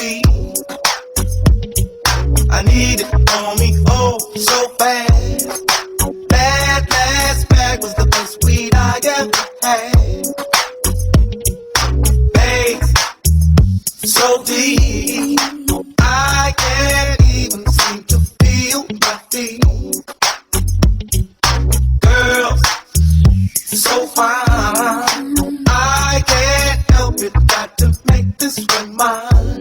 see. I need it on me, oh, so bad. That last bag was the best weed I ever had. Bass, so deep, I can't even seem to feel my feet. Girls, so fine, I can't help it, got to make this one mine.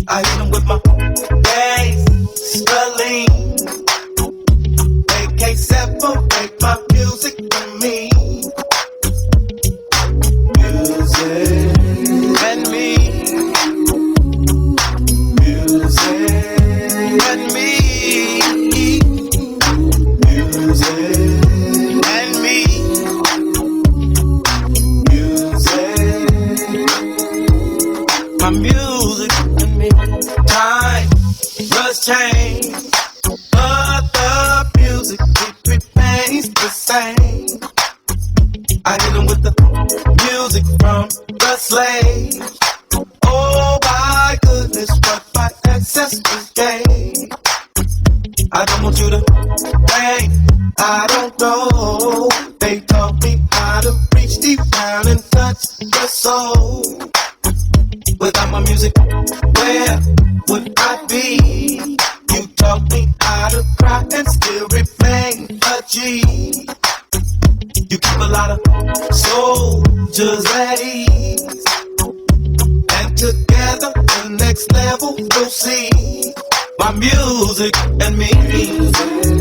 I hit them with my gasoline. They can't separate my music from me. Music and me. Music and me. Music and me. Music. My music and me. Time does change, but the music it remains the same. I hit them with the music from the slaves. Oh my goodness, what my ancestors gave. I don't want you to think I don't know. They taught me how to reach deep down and touch the soul. Without my music, where would I be? You taught me how to cry and still remain a G. You keep a lot of soldiers at ease, and together the next level we'll see. My music and me.